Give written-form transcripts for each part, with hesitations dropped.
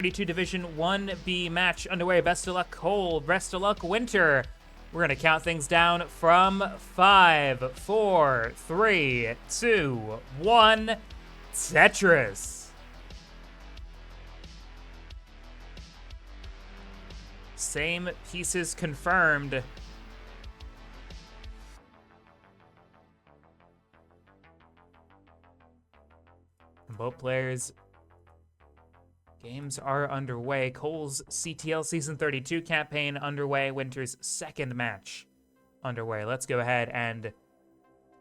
S32 Division 1B match underway. Best of luck, Cole. Best of luck, Winter. We're going to count things down from 5, 4, 3, 2, 1. Tetris. Same pieces confirmed. Both players' games are underway. Cole's CTL Season 32 campaign underway. Winter's second match underway. Let's go ahead and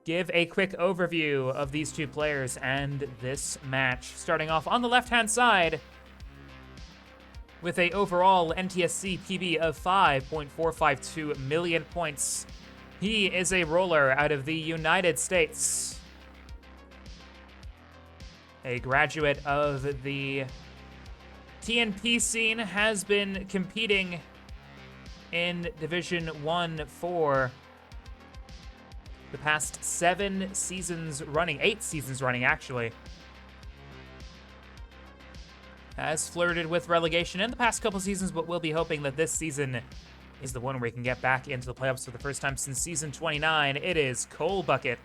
give a quick overview of these two players and this match. Starting off on the left-hand side with a overall NTSC PB of 5.452 million points. He is a roller out of the United States. A graduate of the TNP scene, has been competing in Division 1 for the past 7 seasons running, 8 seasons running actually. Has flirted with relegation in the past couple seasons, but we'll be hoping that this season is the one where he can get back into the playoffs for the first time since Season 29. It is Cole Bucket.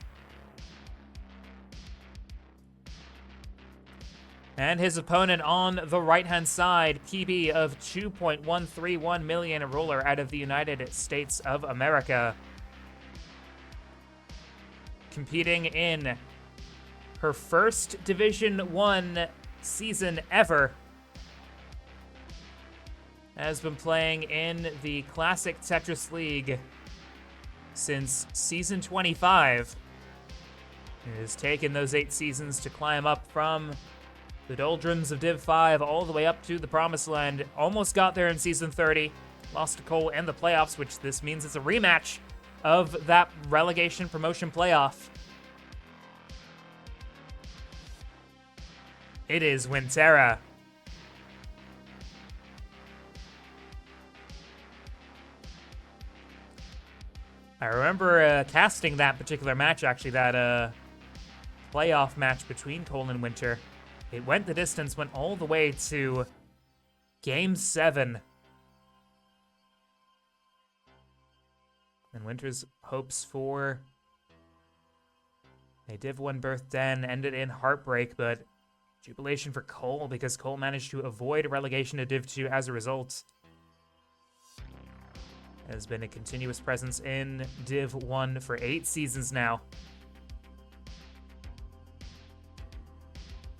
And his opponent on the right-hand side, PB of 2.131 million, a roller out of the United States of America. Competing in her first Division 1 season ever. Has been playing in the Classic Tetris League since Season 25. It has taken those 8 seasons to climb up from the doldrums of Div 5 all the way up to the promised land. Almost got there in Season 30. Lost to Cole in the playoffs, which this means it's a rematch of that relegation promotion playoff. It is Winterra. I remember casting that particular match, actually, that playoff match between Cole and Winter. It went the distance, went all the way to Game 7. And Winter's hopes for a Div 1 berth then ended in heartbreak, but jubilation for Cole because Cole managed to avoid relegation to Div 2 as a result. Has been a continuous presence in Div 1 for 8 seasons now.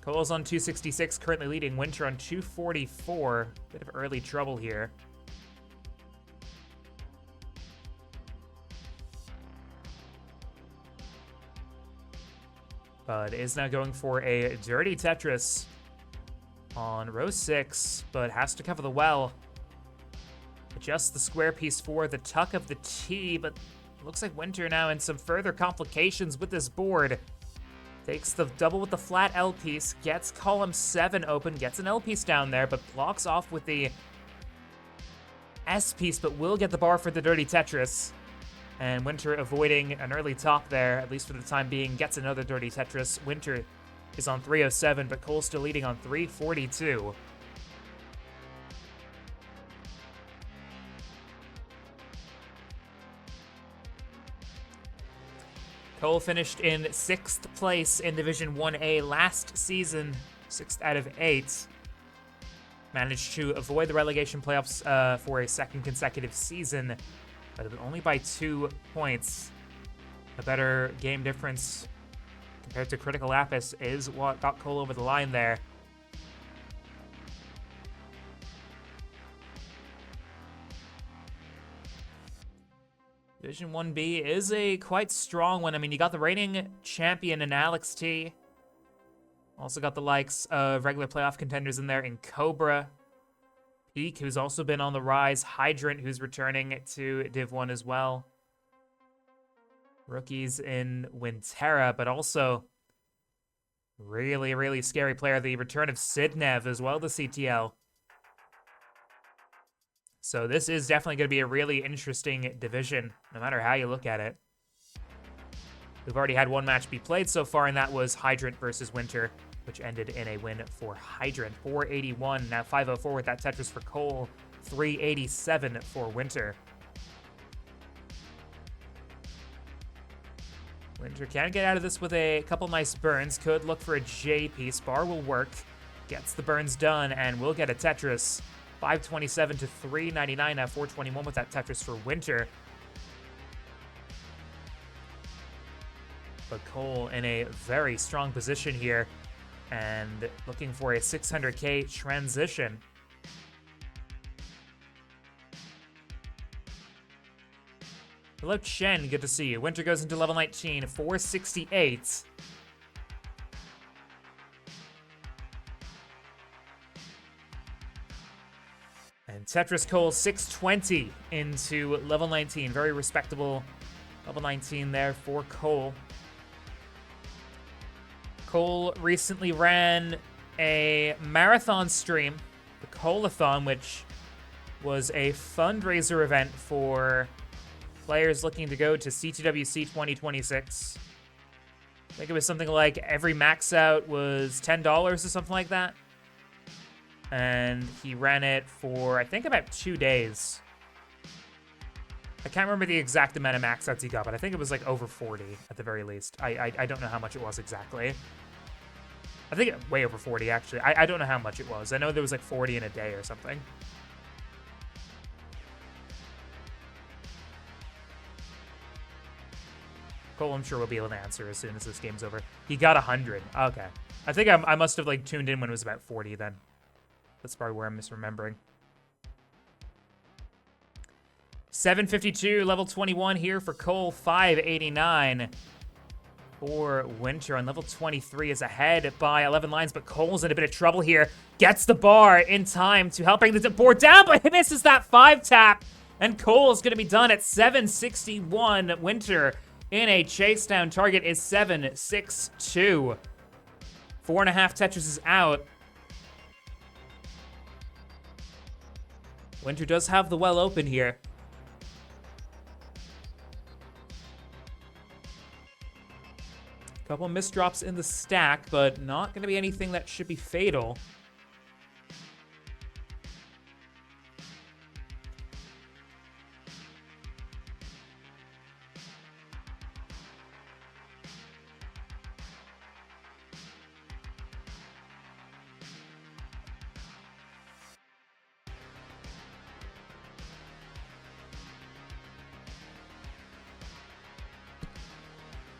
Cole's on 266, currently leading. Winter on 244. Bit of early trouble here. But is now going for a dirty Tetris on row 6, but has to cover the well. Adjusts the square piece for the tuck of the T, but looks like Winter now in some further complications with this board. Takes the double with the flat L piece, gets column 7 open, gets an L piece down there, but blocks off with the S piece, but will get the bar for the dirty Tetris. And Winter avoiding an early top there, at least for the time being, gets another dirty Tetris. Winter is on 307, but Cole's still leading on 342. Cole finished in 6th place in Division 1A last season, 6th out of 8. Managed to avoid the relegation playoffs for a second consecutive season, but only by 2 points. A better game difference compared to Critical Lapis is what got Cole over the line there. Division 1B is a quite strong one. I mean, you got the reigning champion in Alex T. Also got the likes of regular playoff contenders in there in Cobra. Peek, who's also been on the rise. Hydrant, who's returning to Div 1 as well. Rookies in Winterra, but also really, really scary player. The return of Sidnev as well to CTL. So this is definitely going to be a really interesting division, no matter how you look at it. We've already had one match be played so far, and that was Hydrant versus Winter. which ended in a win for Hydrant. 481, now 504 with that Tetris for Cole. 387 for Winter. Winter can get out of this with a couple nice burns. Could look for a J piece. Bar will work. Gets the burns done and will get a Tetris. 527 to 399, now 421 with that Tetris for Winter. But Cole in a very strong position here and looking for a 600k transition. Hello, Chen. Good to see you. Winter goes into level 19, 468. And Tetris Cole 620 into level 19. Very respectable level 19 there for Cole. Cole recently ran a marathon stream, the Cole-a-thon, which was a fundraiser event for players looking to go to CTWC 2026. I think it was something like every max out was $10 or something like that. And he ran it for, I think, about 2 days. I can't remember the exact amount of max outs he got, but I think it was like over 40 at the very least. I don't know how much it was exactly. I think way over 40, actually. I don't know how much it was. I know there was like 40 in a day or something. Cole, I'm sure, will be able to answer as soon as this game's over. He got 100. Okay. I think I must have like tuned in when it was about 40 then. That's probably where I'm misremembering. 752, level 21 here for Cole. 589 for Winter. On level 23 is ahead by 11 lines, but Cole's in a bit of trouble here. Gets the bar in time to help bring the board down, but he misses that 5-tap. And Cole's going to be done at 761. Winter in a chase down. Target is 762. 4.5 Tetris is out. Winter does have the well open here. Couple misdrops in the stack, but not going to be anything that should be fatal.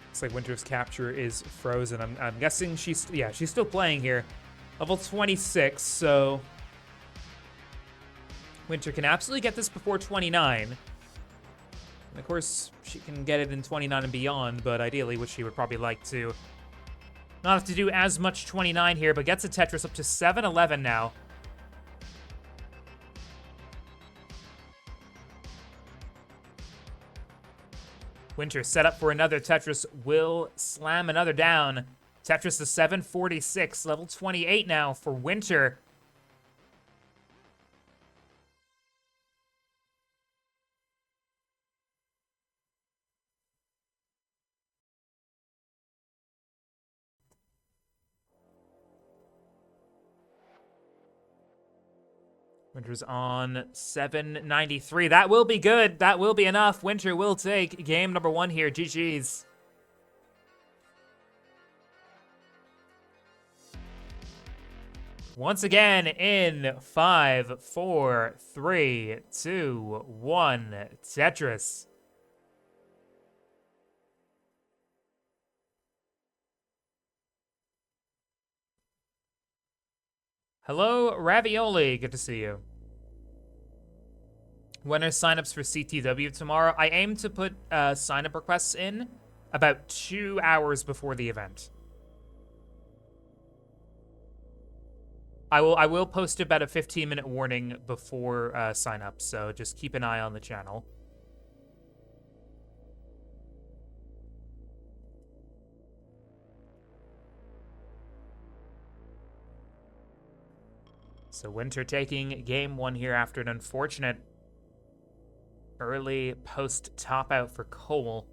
Looks like Winter's capture is frozen. I'm guessing she's still playing here. Level 26, so Winter can absolutely get this before 29. And of course, she can get it in 29 and beyond, but ideally, which she would probably like to not have to do as much 29 here, but gets a Tetris up to 711 now. Winter set up for another Tetris, will slam another down. Tetris to 746, level 28 now for Winter. Winter's on 793. That will be good. That will be enough. Winter will take game number 1 here. GG's. Once again in 5, 4, 3, 2, 1. Tetris. Hello, Ravioli. Good to see you. When are signups for CTW tomorrow? I aim to put signup requests in about 2 hours before the event. I will post about a 15-minute warning before sign-up, so just keep an eye on the channel. So Winter taking game 1 here after an unfortunate early post top out for Cole.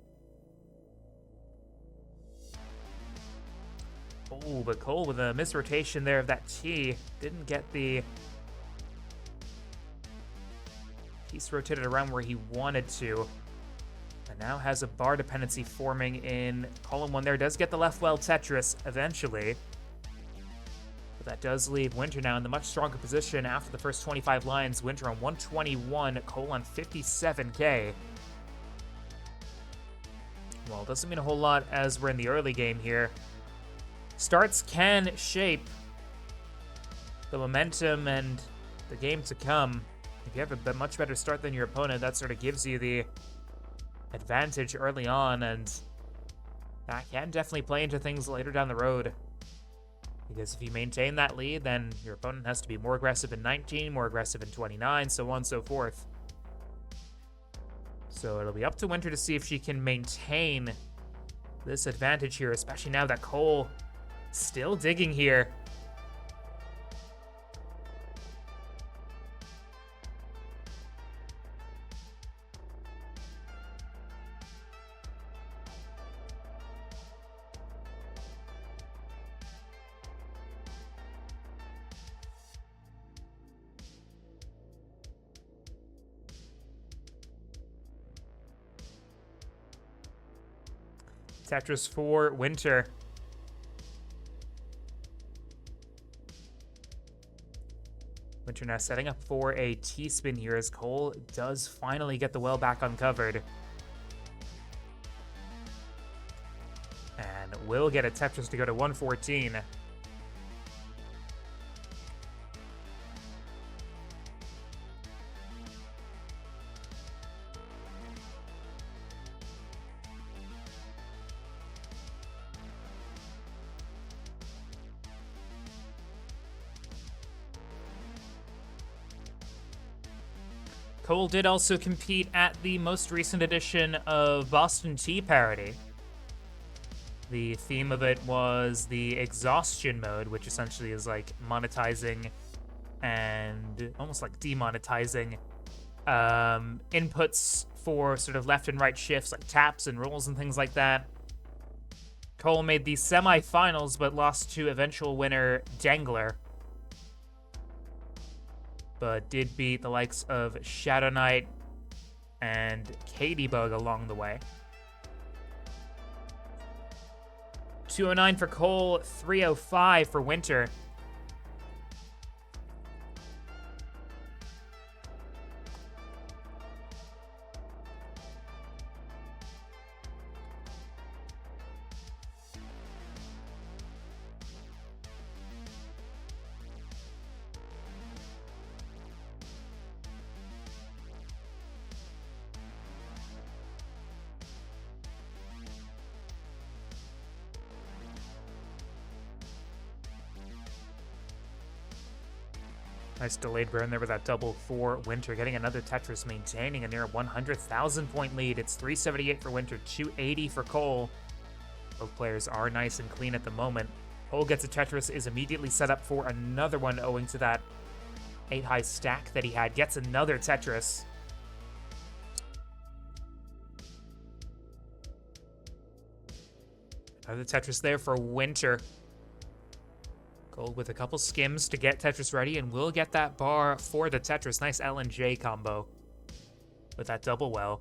Oh, but Cole with a misrotation there of that T. Didn't get the piece rotated around where he wanted to. And now has a bar dependency forming in column 1 there. Does get the left well Tetris eventually. But that does leave Winter now in the much stronger position after the first 25 lines. Winter on 121, Cole on 57k. Well, doesn't mean a whole lot as we're in the early game here. Starts can shape the momentum and the game to come. If you have a much better start than your opponent, that sort of gives you the advantage early on, and that can definitely play into things later down the road. Because if you maintain that lead, then your opponent has to be more aggressive in 19, more aggressive in 29, so on and so forth. So it'll be up to Winter to see if she can maintain this advantage here, especially now that Cole still digging here. Tetris for Winter. Winter now setting up for a T-spin here as Cole does finally get the well back uncovered. And will get a Tetris to go to 114. Cole did also compete at the most recent edition of Boston Tea Parody. The theme of it was the exhaustion mode, which essentially is like monetizing and almost like demonetizing inputs for sort of left and right shifts like taps and rolls and things like that. Cole made the semifinals but lost to eventual winner Dangler, but did beat the likes of Shadow Knight and Katybug along the way. 209 for Cole, 305 for Winter. Nice delayed burn there with that double for Winter, getting another Tetris, maintaining a near 100,000 point lead. It's 378 for Winter, 280 for Cole. Both players are nice and clean at the moment. Cole gets a Tetris, is immediately set up for another one owing to that 8-high stack that he had. Gets another Tetris. Another Tetris there for Winter. Cole with a couple skims to get Tetris ready, and will get that bar for the Tetris. Nice L and J combo with that double well.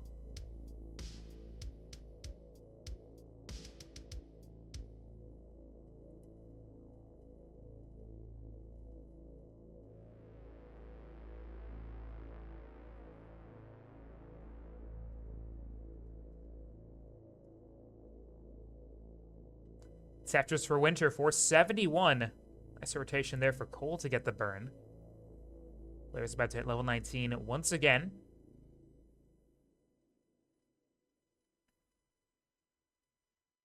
Tetris for Winter, 471. Nice rotation there for Cole to get the burn. Player's about to hit level 19 once again.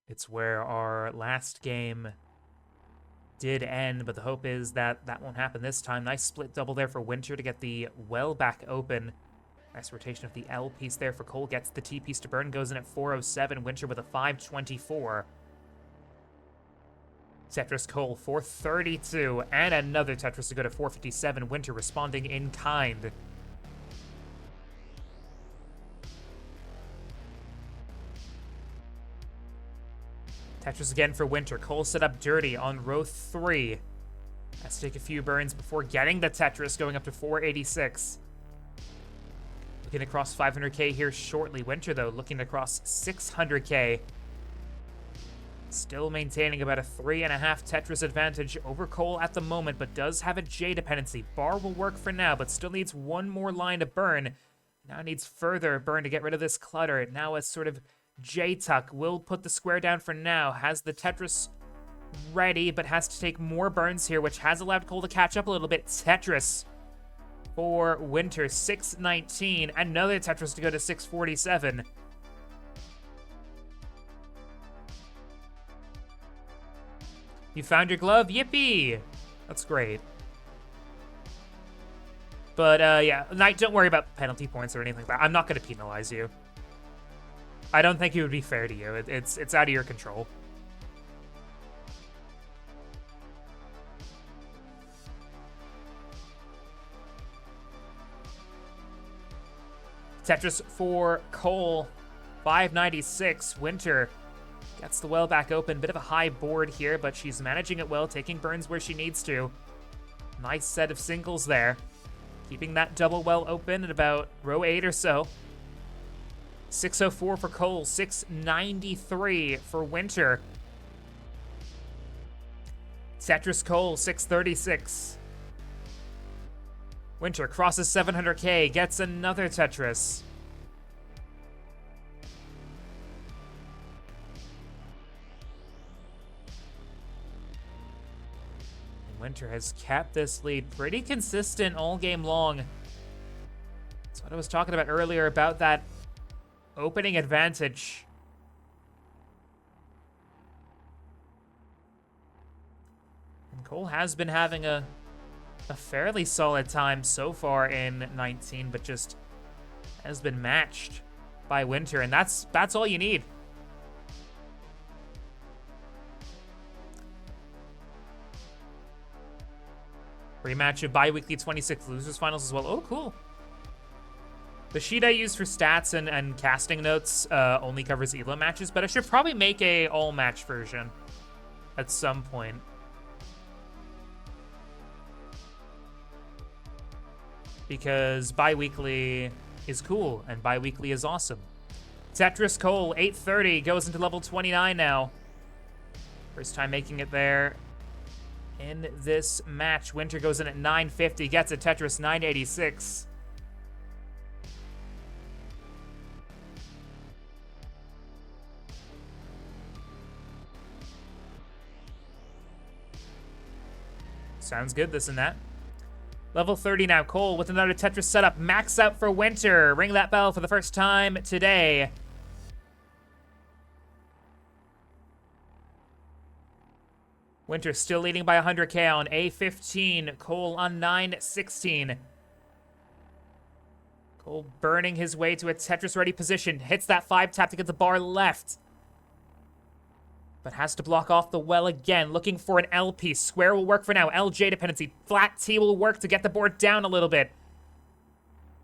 It's where our last game did end, but the hope is that that won't happen this time. Nice split double there for Winter to get the well back open. Nice rotation of the L piece there for Cole. Gets the T piece to burn, goes in at 407. Winter with a 524. Tetris Cole, 432, and another Tetris to go to 457. Winter responding in kind. Tetris again for Winter. Cole set up dirty on row 3. Has to take a few burns before getting the Tetris, going up to 486. Looking to cross 500k here shortly. Winter, though, looking to cross 600k. Still maintaining about a 3.5 Tetris advantage over Cole at the moment, but does have a J dependency. Bar will work for now, but still needs one more line to burn. Now needs further burn to get rid of this clutter. Now a sort of J-tuck will put the square down for now. Has the Tetris ready, but has to take more burns here, which has allowed Cole to catch up a little bit. Tetris for Winter, 619. Another Tetris to go to 647. You found your glove? Yippee! That's great. But, yeah, Knight, don't worry about penalty points or anything like that. I'm not going to penalize you. I don't think it would be fair to you. It's out of your control. Tetris for Cole, 596. Winter gets the well back open. Bit of a high board here, but she's managing it well, taking burns where she needs to. Nice set of singles there. Keeping that double well open at about row 8 or so. 604 for Cole, 693 for Winter. Tetris Cole, 636. Winter crosses 700k, gets another Tetris. And Winter has kept this lead pretty consistent all game long. That's what I was talking about earlier about that opening advantage. And Cole has been having a fairly solid time so far in 19, but just has been matched by Winter, and that's all you need. Rematch of bi-weekly 26 losers finals as well. Oh, cool. The sheet I use for stats and casting notes only covers ELO matches, but I should probably make a all-match version at some point. Because bi-weekly is cool, and bi-weekly is awesome. Tetris Cole, 830, goes into level 29 now. First time making it there in this match. Winter goes in at 950, gets a Tetris 986. Sounds good, this and that. Level 30 now, Cole with another Tetris setup. Max out for Winter. Ring that bell for the first time today. Winter still leading by 100k on A15. Cole on 916. Cole burning his way to a Tetris-ready position. Hits that 5 tap to get the bar left. But has to block off the well again, looking for an L piece. Square will work for now. LJ dependency. Flat T will work to get the board down a little bit.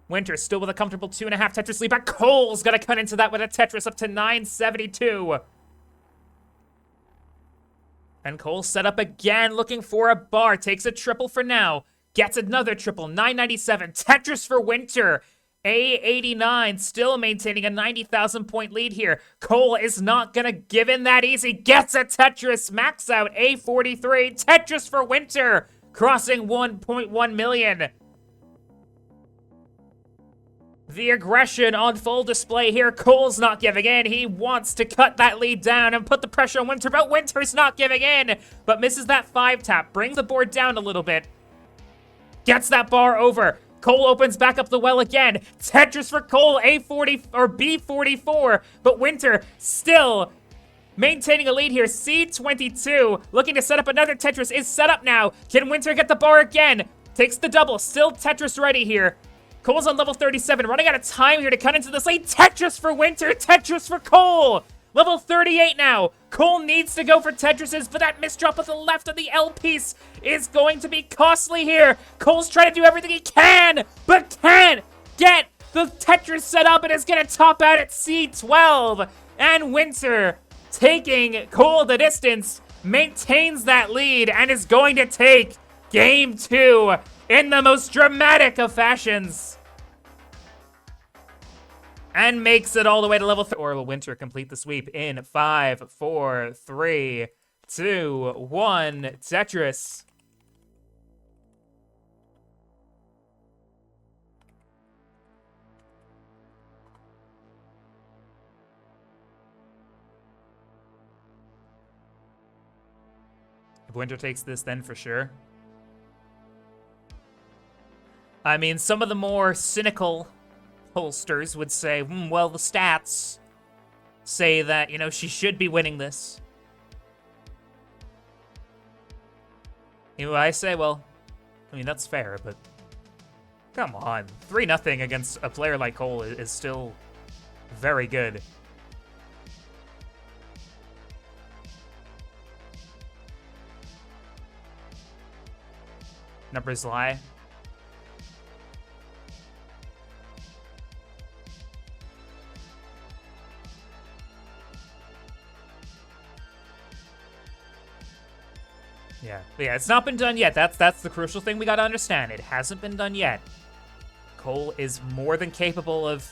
Winter still with a comfortable 2.5 Tetris lead, but Cole's gonna cut into that with a Tetris up to 972. And Cole set up again, looking for a bar. Takes a triple for now. Gets another triple, 997. Tetris for Winter. A89 still maintaining a 90,000 point lead here. Cole is not gonna give in that easy. Gets a Tetris, max out A43. Tetris for Winter, crossing 1.1 million. The aggression on full display here. Cole's not giving in. He wants to cut that lead down and put the pressure on Winter, but Winter's not giving in, but misses that 5 tap. Brings the board down a little bit. Gets that bar over. Cole opens back up the well again. Tetris for Cole, A40 or B44, but Winter still maintaining a lead here. C22 looking to set up another Tetris is set up now. Can Winter get the bar again? Takes the double, still Tetris ready here. Cole's on level 37, running out of time here to cut into this lane. Tetris for Winter, Tetris for Cole. Level 38 now. Cole needs to go for Tetrises, but that misdrop at the left of the L piece is going to be costly here. Cole's trying to do everything he can, but can't get the Tetris set up and is going to top out at C12. And Winter taking Cole the distance, maintains that lead, and is going to take Game 2 in the most dramatic of fashions. And makes it all the way to level 3. Or will Winter complete the sweep in 5, 4, 3, 2, 1. Tetris. If Winter takes this, then for sure. I mean, some of the more cynical pollsters would say, well, the stats say that, you know, she should be winning this. You know what I say? Well, I mean, that's fair, but come on. 3-0 against a player like Cole is still very good. Numbers lie. Yeah, it's not been done yet. That's the crucial thing we gotta understand. It hasn't been done yet. Cole is more than capable of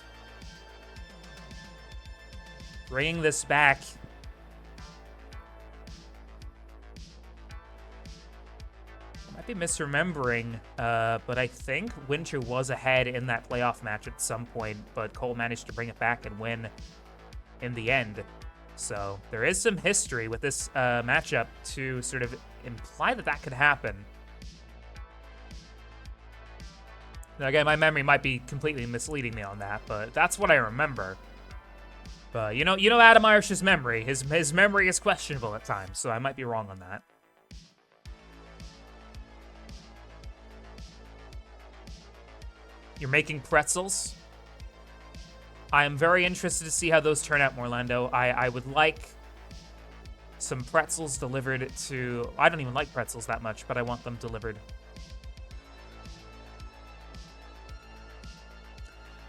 bringing this back. I might be misremembering, but I think Winter was ahead in that playoff match at some point, but Cole managed to bring it back and win in the end. So there is some history with this matchup to sort of imply that that could happen. Now again, my memory might be completely misleading me on that, but that's what I remember. But you know Adam Irish's memory. His memory is questionable at times, so I might be wrong on that. You're making pretzels. I am very interested to see how those turn out, Morlando. I would like some pretzels delivered to... I don't even like pretzels that much, but I want them delivered.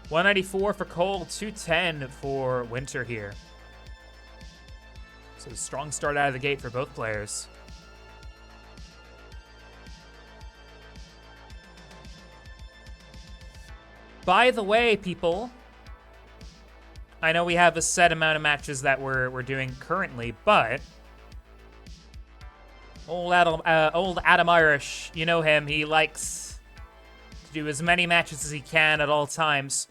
194 for Cole, 210 for Winter here. So strong start out of the gate for both players. By the way, people, I know we have a set amount of matches that we're doing currently, but old Adam Irish, you know him. He likes to do as many matches as he can at all times.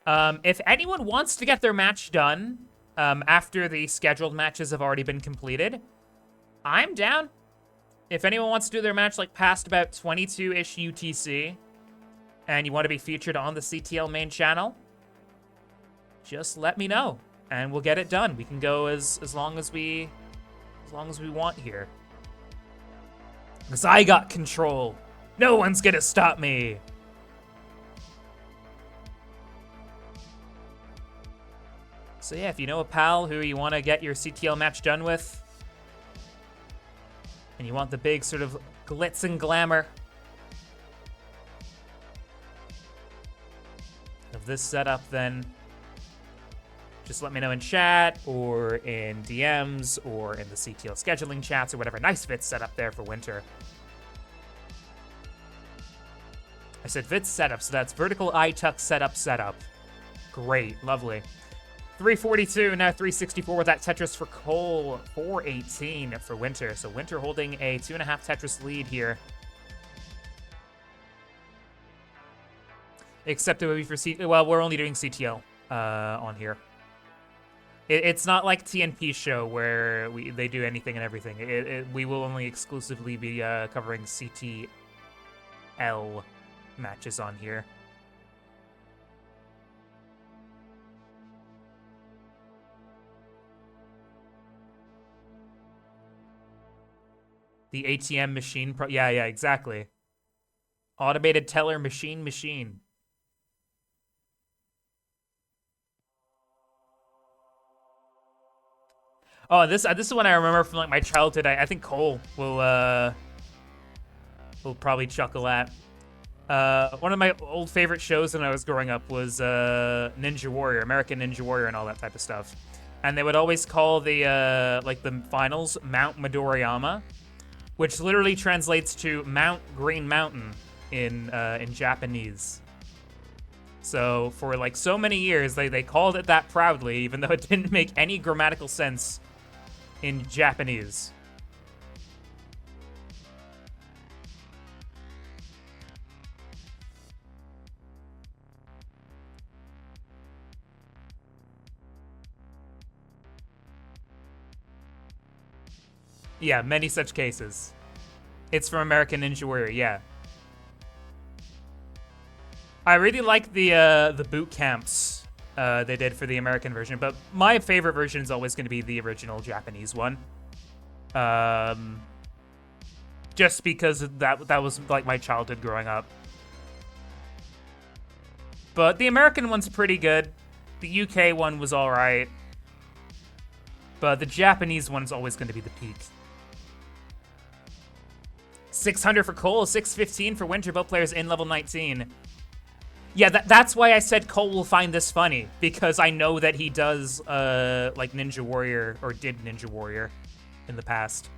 If anyone wants to get their match done after the scheduled matches have already been completed, I'm down. If anyone wants to do their match like past about 22-ish UTC, and you want to be featured on the CTL main channel, just let me know, and we'll get it done. We can go as long as we want here. Because I got control. No one's gonna stop me. So yeah, if you know a pal who you want to get your CTL match done with, and you want the big sort of glitz and glamour of this setup, then just let me know in chat or in DMs or in the CTL scheduling chats or whatever. Nice VIT setup there for Winter. I said VIT setup, so that's vertical eye tuck setup. Great, lovely. 342, now 364 with that Tetris for Cole, 418 for Winter. So Winter holding a 2.5 Tetris lead here. Except it would be for well, we're only doing CTL on here. It's not like TNP show where they do anything and everything. We will only exclusively be covering CTL matches on here. The ATM machine, yeah, exactly. Automated teller machine. Oh, this is one I remember from like my childhood. I think Cole will probably chuckle at. One of my old favorite shows when I was growing up was Ninja Warrior, American Ninja Warrior, and all that type of stuff. And they would always call the, like, the finals Mount Midoriyama, which literally translates to Mount Green Mountain in Japanese. So for, like, so many years, they called it that proudly, even though it didn't make any grammatical sense in Japanese. Yeah, many such cases. It's from American Ninja Warrior, yeah. I really like the boot camps they did for the American version, but my favorite version is always going to be the original Japanese one. Just because that was like my childhood growing up. But the American one's pretty good. The UK one was all right. But the Japanese one's always going to be the peak. 600 for Cole, 615 for Winter, both players in level 19. Yeah, that's why I said Cole will find this funny, because I know that he does, like, Ninja Warrior, or did Ninja Warrior in the past.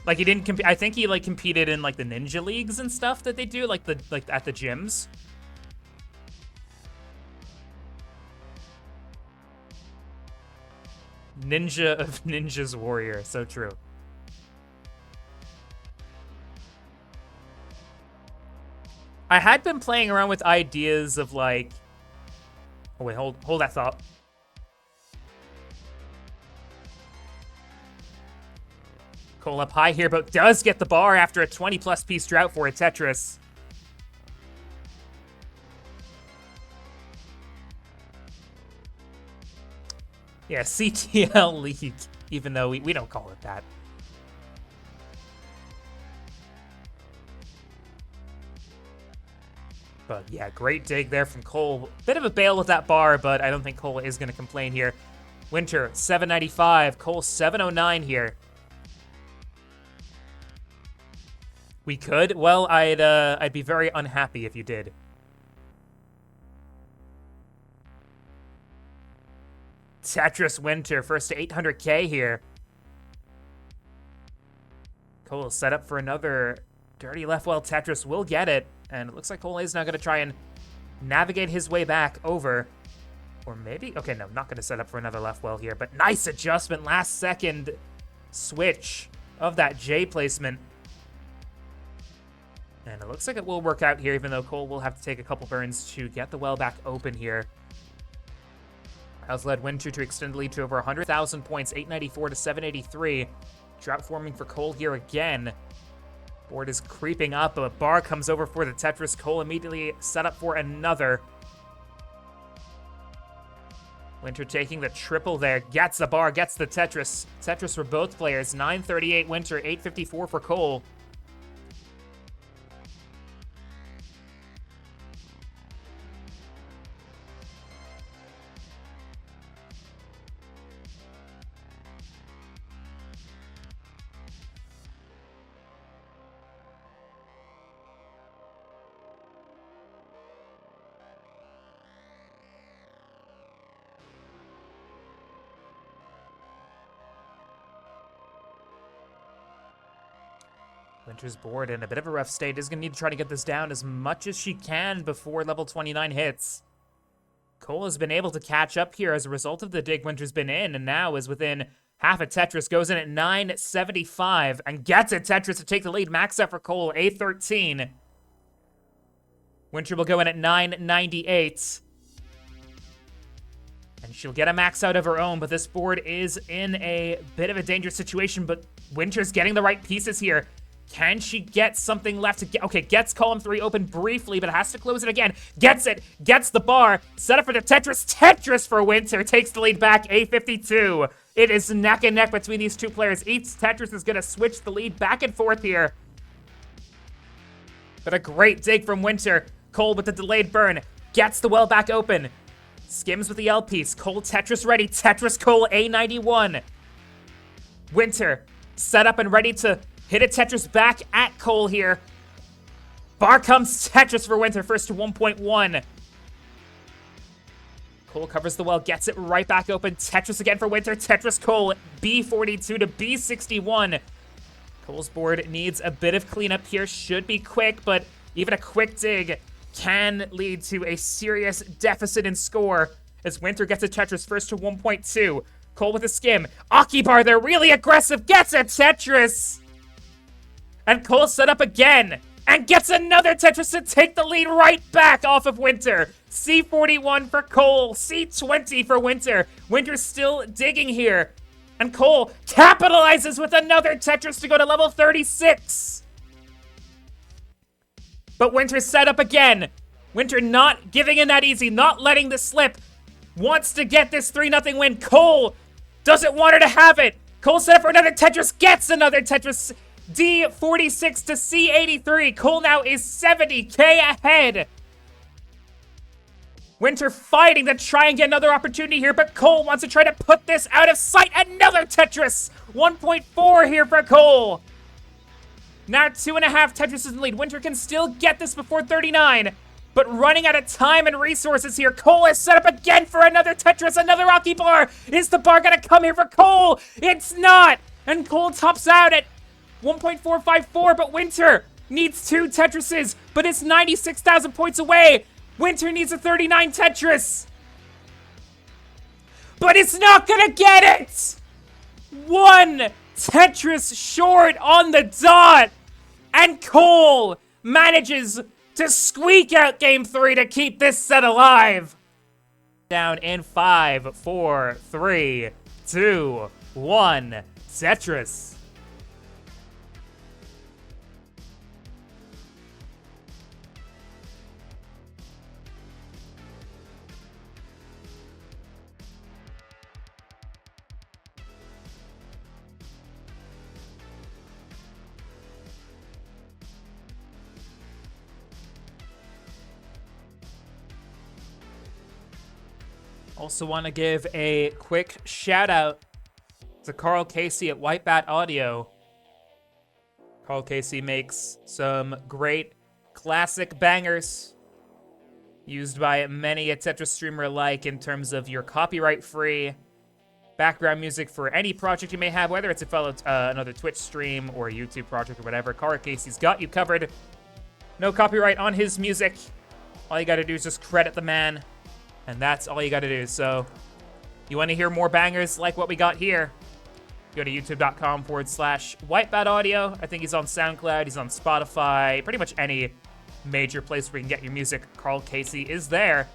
Like, he didn't compete. I think he, like, competed in, like, the ninja leagues and stuff that they do, like, at the gyms. Ninja of Ninjas Warrior, so true. I had been playing around with ideas of, like... Oh, wait, hold that thought. Cole up high here, but does get the bar after a 20-plus piece drought for a Tetris. Yeah, CTL League, even though we don't call it that. But yeah, great dig there from Cole. Bit of a bail with that bar, but I don't think Cole is going to complain here. Winter, 795. Cole, 709 here. We could? Well, I'd be very unhappy if you did. Tetris Winter, first to 800k here. Cole set up for another dirty left well. Tetris will get it. And it looks like Cole is now going to try and navigate his way back over. Or maybe... Okay, no, not going to set up for another left well here. But nice adjustment. Last second switch of that J placement. And it looks like it will work out here, even though Cole will have to take a couple burns to get the well back open here. Has led Winter to extend the lead to over 100,000 points, 894 to 783. Drought forming for Cole here again. Board is creeping up, but a bar comes over for the Tetris. Cole immediately set up for another. Winter taking the triple there. Gets the bar, gets the Tetris. Tetris for both players. 938 Winter, 854 for Cole. Winter's bored in a bit of a rough state. Is going to need to try to get this down as much as she can before level 29 hits. Cole has been able to catch up here as a result of the dig Winter's been in, and now is within half a Tetris. Goes in at 975 and gets it. Tetris to take the lead. Max out for Cole, 813. Winter will go in at 998. And she'll get a max out of her own, but this board is in a bit of a dangerous situation, but Winter's getting the right pieces here. Can she get something left to get? Okay, gets column 3 open briefly, but has to close it again. Gets it, gets the bar, set up for the Tetris. Tetris for Winter, takes the lead back, 852. It is neck and neck between these two players. Each Tetris is gonna switch the lead back and forth here. But a great dig from Winter. Cole with the delayed burn, gets the well back open. Skims with the L piece, Cole Tetris ready. Tetris Cole, A91. Winter, set up and ready to hit a Tetris back at Cole here. Bar comes Tetris for Winter, first to 1.1. Cole covers the well, gets it right back open. Tetris again for Winter. Tetris Cole, B42 to B61. Cole's board needs a bit of cleanup here. Should be quick, but even a quick dig can lead to a serious deficit in score as Winter gets a Tetris first to 1.2. Cole with a skim. Akibar, they're really aggressive, gets a Tetris! And Cole set up again and gets another Tetris to take the lead right back off of Winter. C41 for Cole, C20 for Winter. Winter's still digging here. And Cole capitalizes with another Tetris to go to level 36. But Winter set up again. Winter not giving in that easy, not letting this slip. Wants to get this 3-0 win. Cole doesn't want her to have it. Cole set up for another Tetris, gets another Tetris. D46 to C83. Cole now is 70k ahead. Winter fighting to try and get another opportunity here, but Cole wants to try to put this out of sight. Another Tetris. 1.4 here for Cole. Now 2.5 Tetrises in the lead. Winter can still get this before 39, but running out of time and resources here. Cole is set up again for another Tetris, another Rocky bar. Is the bar gonna come here for Cole? It's not, and Cole tops out at 1.454, but Winter needs 2 Tetrises, but it's 96,000 points away. Winter needs a 39 Tetris, but it's not gonna get it. 1 Tetris short on the dot, and Cole manages to squeak out game 3 to keep this set alive. Down in 5, 4, 3, 2, 1, Tetris. Also want to give a quick shout out to Carl Casey at Whitebat Audio. Carl Casey makes some great classic bangers used by many a Tetris streamer alike in terms of your copyright-free background music for any project you may have, whether it's a fellow another Twitch stream or a YouTube project or whatever. Carl Casey's got you covered. No copyright on his music. All you gotta do is just credit the man. And that's all you gotta do. So, you wanna hear more bangers like what we got here? Go to youtube.com/Whitebat Audio. I think he's on SoundCloud, he's on Spotify, pretty much any major place where you can get your music. Carl Casey is there.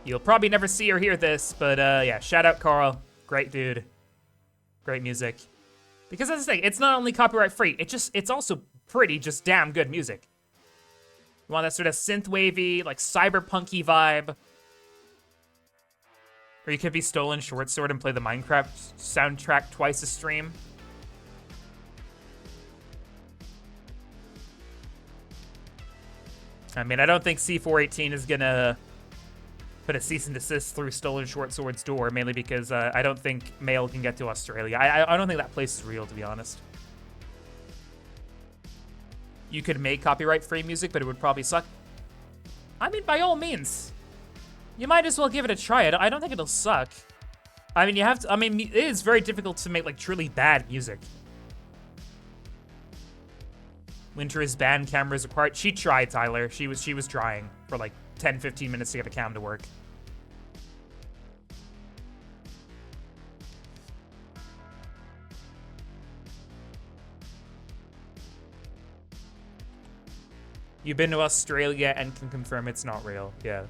You'll probably never see or hear this, but yeah, shout out Carl. Great dude. Great music. Because that's the thing, it's not only copyright free, it's also pretty just damn good music. You want that sort of synth-wavy, like cyberpunky vibe. Or you could be Stolen Short Sword and play the Minecraft soundtrack twice a stream. I mean, I don't think C418 is gonna put a cease and desist through Stolen Short Sword's door, mainly because I don't think mail can get to Australia. I don't think that place is real, to be honest. You could make copyright-free music, but it would probably suck. I mean, by all means, you might as well give it a try. I don't think it'll suck. I mean, you have to. I mean, it is very difficult to make like truly bad music. Winter's band cameras required. She tried, Tyler. She was trying for like 10-15 minutes to get a cam to work. You've been to Australia and can confirm it's not real. Yeah.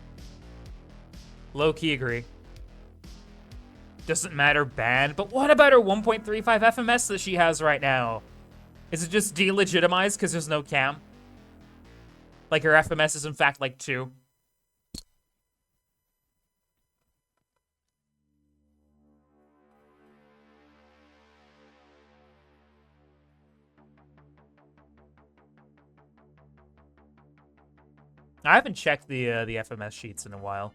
Low-key agree. Doesn't matter, banned. But what about her 1.35 FMS that she has right now? Is it just delegitimized because there's no cam? Like her FMS is in fact like 2. I haven't checked the FMS sheets in a while.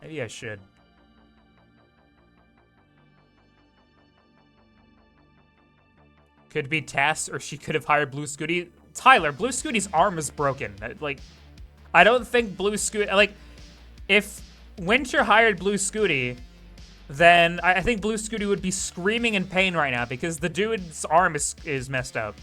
Maybe I should. Could be Tass, or she could have hired Blue Scooty. Tyler, Blue Scooty's arm is broken. Like, I don't think Blue Scooty... Like, if Winter hired Blue Scooty, then I think Blue Scooty would be screaming in pain right now because the dude's arm is messed up.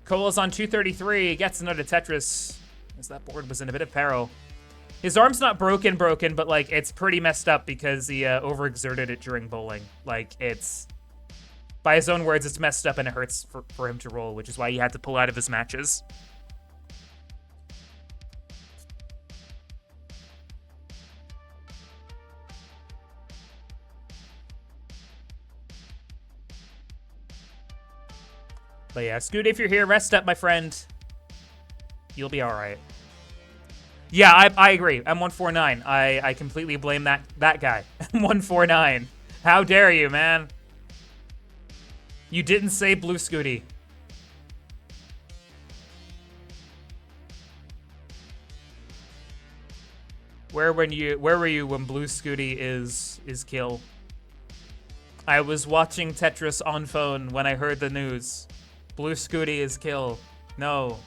Cole is on 233, gets another Tetris, as that board was in a bit of peril. His arm's not broken, but, like, it's pretty messed up because he overexerted it during bowling. Like, it's... By his own words, it's messed up and it hurts for him to roll, which is why he had to pull out of his matches. But yeah, Scoot, if you're here, rest up, my friend. You'll be all right. Yeah, I agree. M149. I completely blame that guy. M149. How dare you, man? You didn't say Blue Scooty. Where were you when Blue Scooty is kill? I was watching Tetris on phone when I heard the news. Blue Scooty is kill. No.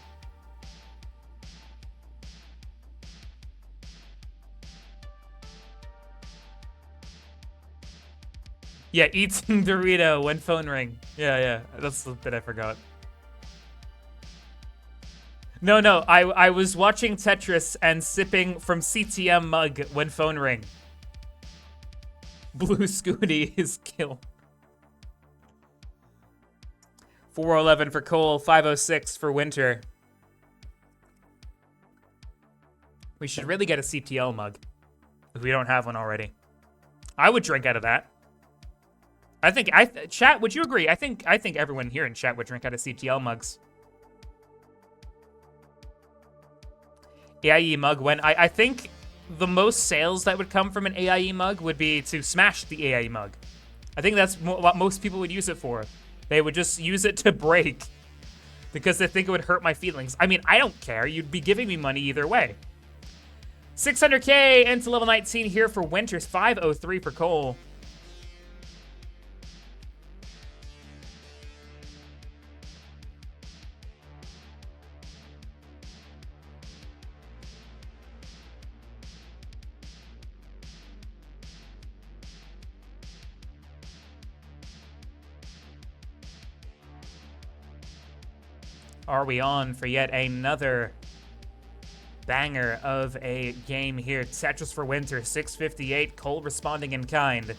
Yeah, eating Dorito when phone ring. Yeah, that's the bit I forgot. No, I was watching Tetris and sipping from CTM mug when phone ring. Blue Scooty is kill. 411 for Cole, 506 for Winter. We should really get a CTL mug if we don't have one already. I would drink out of that. Chat, would you agree? I think everyone here in chat would drink out of CTL mugs. AIE mug when I think the most sales that would come from an AIE mug would be to smash the AIE mug. I think that's what most people would use it for. They would just use it to break because they think it would hurt my feelings. I mean, I don't care. You'd be giving me money either way. 600K into level 19 here for Winters. 503 for Cole. Are we on for yet another banger of a game here? Tetris for Winter, 658. Cole responding in kind.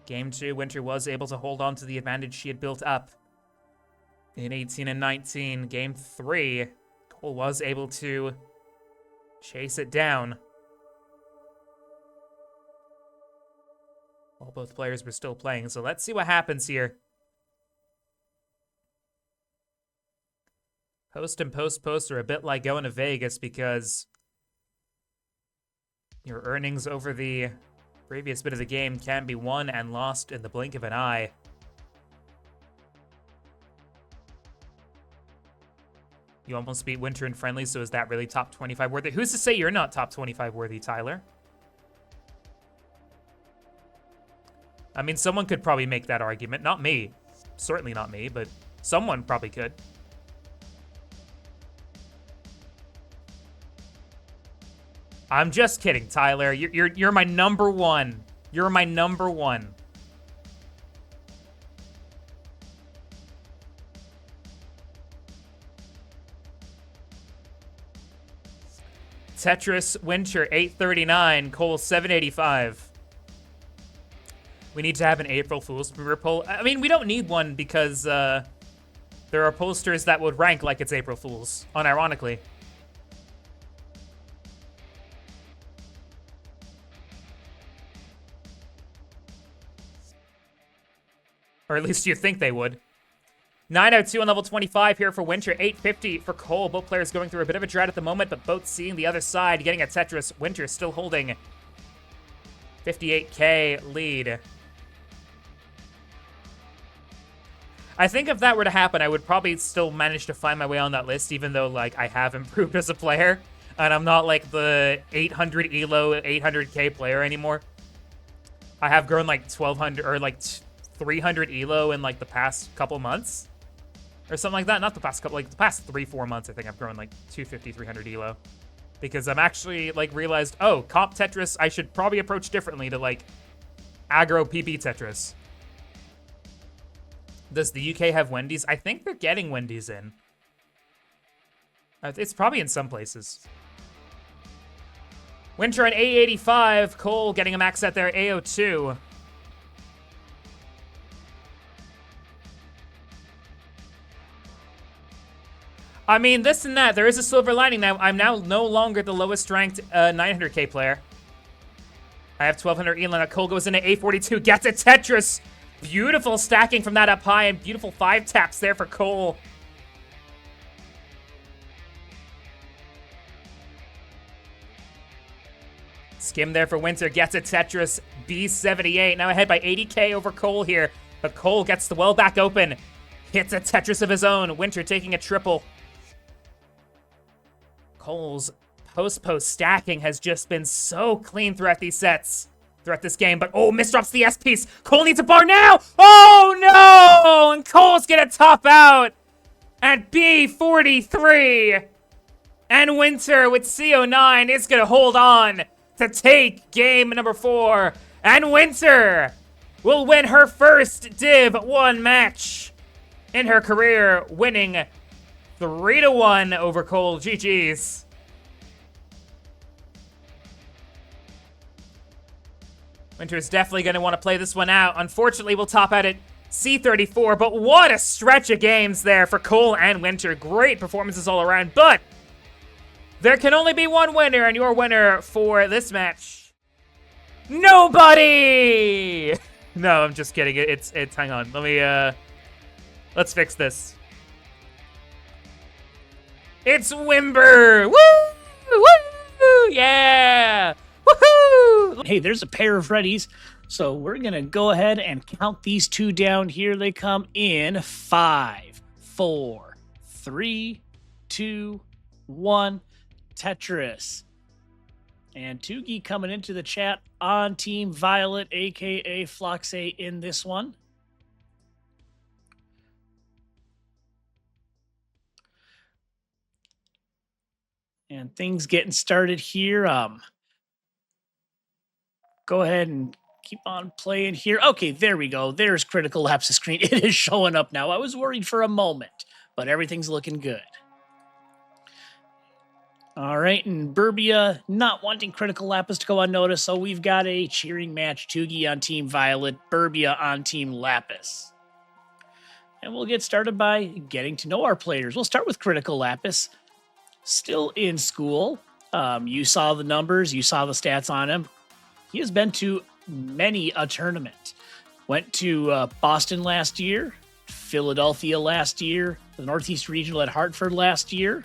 Game 2, Winter was able to hold on to the advantage she had built up in 18 and 19. Game 3, Cole was able to chase it down. While both players were still playing, so let's see what happens here. Post and post are a bit like going to Vegas because your earnings over the previous bit of the game can be won and lost in the blink of an eye. You almost beat Winter in friendly, so is that really top 25 worthy? Who's to say you're not top 25 worthy, Tyler? I mean, someone could probably make that argument. Not me. Certainly not me, but someone probably could. I'm just kidding, Tyler. You're my number one. You're my number one. Tetris Winter 839, Cole 785. We need to have an April Fool's poll. I mean, we don't need one because there are posters that would rank like it's April Fool's, unironically. Or at least you think they would. 902 on level 25 here for Winter. 850 for Cole. Both players going through a bit of a drought at the moment, but both seeing the other side, getting a Tetris. Winter still holding 58K lead. I think if that were to happen, I would probably still manage to find my way on that list, even though, like, I have improved as a player, and I'm not, like, the 800 ELO, 800K player anymore. I have grown like 1,200 or like 300 elo in like the past couple months or something like that. Not the past couple, like the past 3-4 months. I think I've grown like 250, 300 elo because I'm actually like realized, oh, comp Tetris, I should probably approach differently to like aggro PP Tetris. Does the UK have Wendy's? I think they're getting Wendy's in. It's probably in some places. Winter on A85. Cole getting a max set there. AO2. I mean, this and that. There is a silver lining now. I'm now no longer the lowest ranked 900k player. I have 1,200 Elon. Cole goes into A42. Gets a Tetris. Beautiful stacking from that up high. And beautiful 5 taps there for Cole. Skim there for Winter, gets a Tetris, B78. Now ahead by 80k over Cole here, but Cole gets the well back open. Hits a Tetris of his own. Winter taking a triple. Cole's post stacking has just been so clean throughout these sets, throughout this game, but oh, misdrops the S piece. Cole needs a bar now. Oh no! And Cole's gonna top out at B43. And Winter with CO9 is gonna hold on to take game number 4. And Winter will win her first Div 1 match in her career, winning 3-1 over Cole. GG's. Winter is definitely going to want to play this one out. Unfortunately, we'll top out at C34, but what a stretch of games there for Cole and Winter. Great performances all around, but there can only be one winner, and your winner for this match, nobody! No, I'm just kidding. It's hang on. Let's fix this. It's Wimber! Woo! Woo! Yeah! Woohoo! Hey, there's a pair of readies, so we're gonna go ahead and count these two down. Here they come in 5, 4, 3, 2, 1. Tetris. And Tugi coming into the chat on Team Violet, aka Floxe, in this one. And things getting started here. Go ahead and keep on playing here. Okay, there we go. There's Critical Lapse's screen. It is showing up now. I was worried for a moment, but everything's looking good. All right, and Burbia not wanting Critical Lapis to go unnoticed, so we've got a cheering match. Tugi on Team Violet, Burbia on Team Lapis. And we'll get started by getting to know our players. We'll start with Critical Lapis. Still in school. You saw the numbers, you saw the stats on him. He has been to many a tournament. Went to Boston last year, Philadelphia last year, the Northeast Regional at Hartford last year.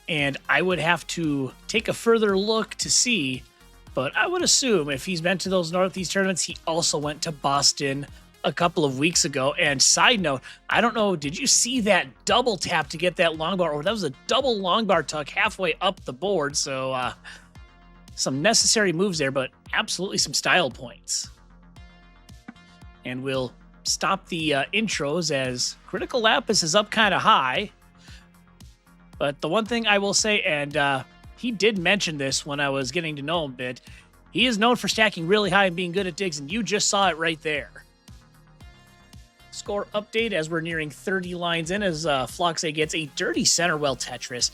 And I would have to take a further look to see, but I would assume if he's been to those Northeast tournaments, he also went to Boston a couple of weeks ago. And side note, I don't know, did you see that double tap to get that long bar? Or that was a double long bar tuck halfway up the board. So some necessary moves there, but absolutely some style points. And we'll stop the intros as Critical Lapis is up kind of high. But the one thing I will say, and he did mention this when I was getting to know him a bit, he is known for stacking really high and being good at digs, and you just saw it right there. Score update as we're nearing 30 lines in as Floxe gets a dirty center well Tetris.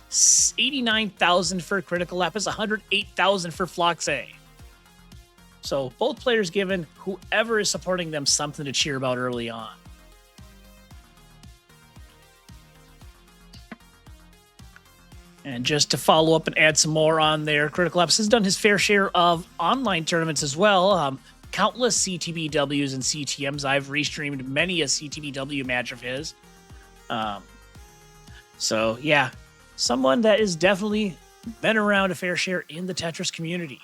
89,000 for Critical Lapis, 108,000 for Floxe. So both players giving whoever is supporting them something to cheer about early on. And just to follow up and add some more on there, Critical Lapis has done his fair share of online tournaments as well. Countless CTBWs and CTMs. I've restreamed many a CTBW match of his. So, yeah, someone that has definitely been around a fair share in the Tetris community.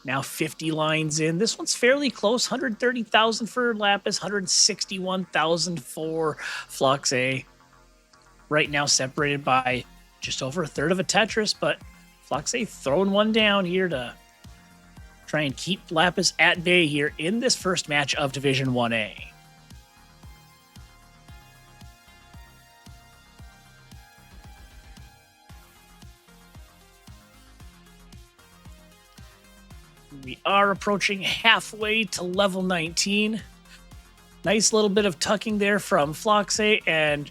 Now 50 lines in. This one's fairly close. 130,000 for Lapis, 161,000 for Floxe. Right now separated by just over a third of a Tetris, but Floxay throwing one down here to try and keep Lapis at bay here in this first match of Division 1A. We are approaching halfway to level 19. Nice little bit of tucking there from Floxay, and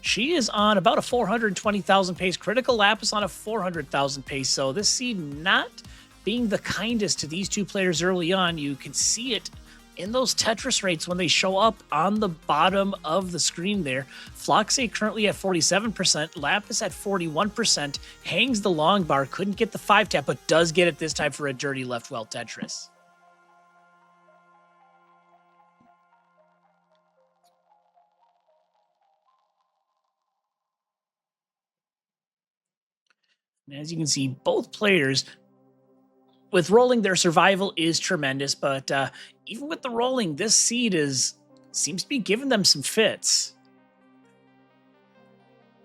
she is on about a 420,000 pace. Critical Lapis on a 400,000 pace. So this seed not being the kindest to these two players early on. You can see it in those Tetris rates when they show up on the bottom of the screen there. Floxay currently at 47%, Lapis at 41%, hangs the long bar, couldn't get the 5-tap, but does get it this time for a dirty left well Tetris. And as you can see, both players with rolling, their survival is tremendous, but even with the rolling, this seed seems to be giving them some fits.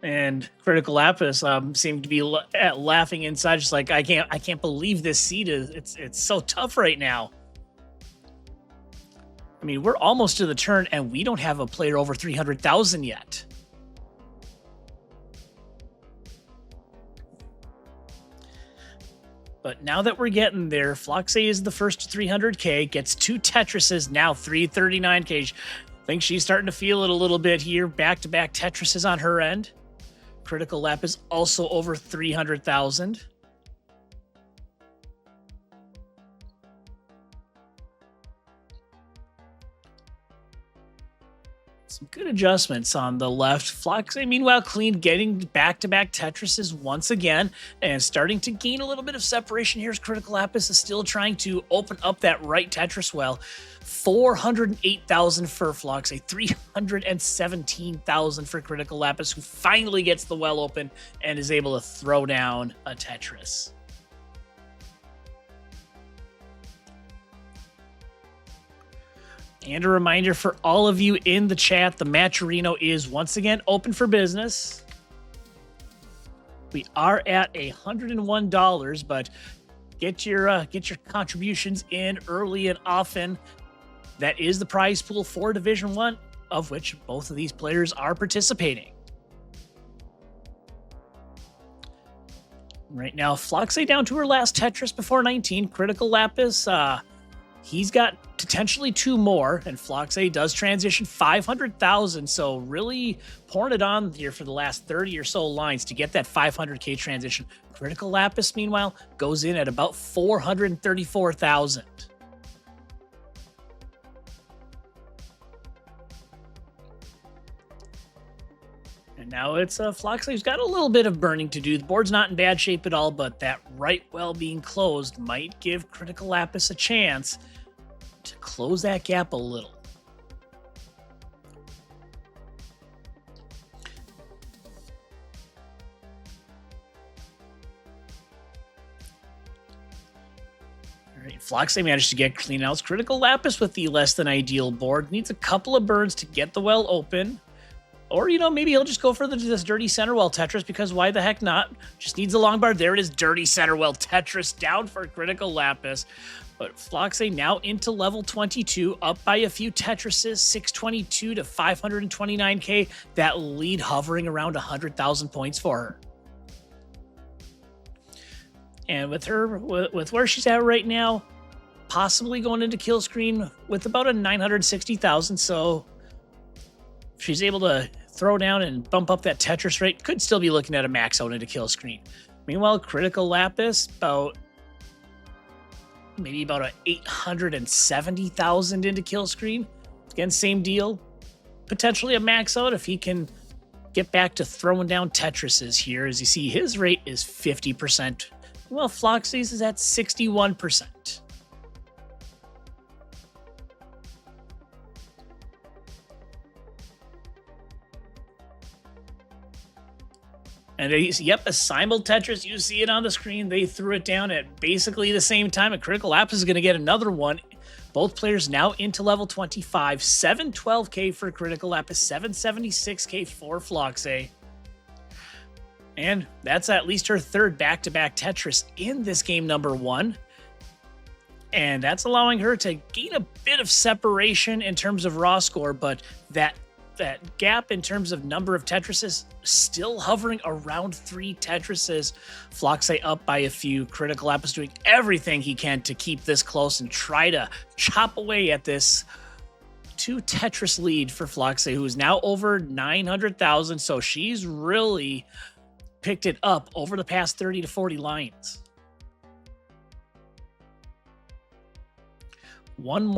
And Critical Lapis seemed to be laughing inside, just like I can't believe this seed it's so tough right now. I mean, we're almost to the turn, and we don't have a player over 300,000 yet. But now that we're getting there, Floxay is the first to 300k, gets 2 Tetrises, now 339k. I think she's starting to feel it a little bit here. Back-to-back Tetrises on her end. Critical Lapis also over 300,000. Some good adjustments on the left. Floxay, meanwhile, clean, getting back-to-back Tetrises once again and starting to gain a little bit of separation. Here's Critical Lapis is still trying to open up that right Tetris well. 408,000 for Floxay, 317,000 for Critical Lapis, who finally gets the well open and is able to throw down a Tetris. And a reminder for all of you in the chat, the Matcherino is once again open for business. We are at $101, but get your contributions in early and often. That is the prize pool for Division 1, of which both of these players are participating. Right now, Floxay down to her last Tetris before 19. Critical Lapis, he's got potentially 2 more, and Floxay does transition 500,000, so really pouring it on here for the last 30 or so lines to get that 500k transition. Critical Lapis, meanwhile, goes in at about 434,000. And now it's Floxay who's got a little bit of burning to do. The board's not in bad shape at all, but that right well being closed might give Critical Lapis a chance to close that gap a little. All right, Floxay managed to get clean outs. Critical Lapis with the less than ideal board needs a couple of burns to get the well open. Or, you know, maybe he'll just go for this dirty center well Tetris, because why the heck not? Just needs a long bar. There it is, dirty center well Tetris down for Critical Lapis. But Floxay now into level 22, up by a few Tetrises, 622 to 529k. That lead hovering around 100,000 points for her. And with her, with where she's at right now, possibly going into kill screen with about a 960,000. So if she's able to throw down and bump up that Tetris rate, could still be looking at a max out into kill screen. Meanwhile, Critical Lapis, maybe about a 870,000 into kill screen. Again, same deal. Potentially a max out if he can get back to throwing down Tetrises here. As you see, his rate is 50%. Well, Floxay's is at 61%. And yep, a simul Tetris, you see it on the screen. They threw it down at basically the same time, and Critical Lapis is going to get another one. Both players now into level 25. 712k for Critical Lapis, 776k for Floxay. And that's at least her third back-to-back Tetris in this game number 1. And that's allowing her to gain a bit of separation in terms of raw score, but that gap in terms of number of Tetrises still hovering around 3 Tetrises. Floxey up by a few. Critical App is doing everything he can to keep this close and try to chop away at this 2 Tetris lead for Floxey, who is now over 900,000. So she's really picked it up over the past 30 to 40 lines. One more.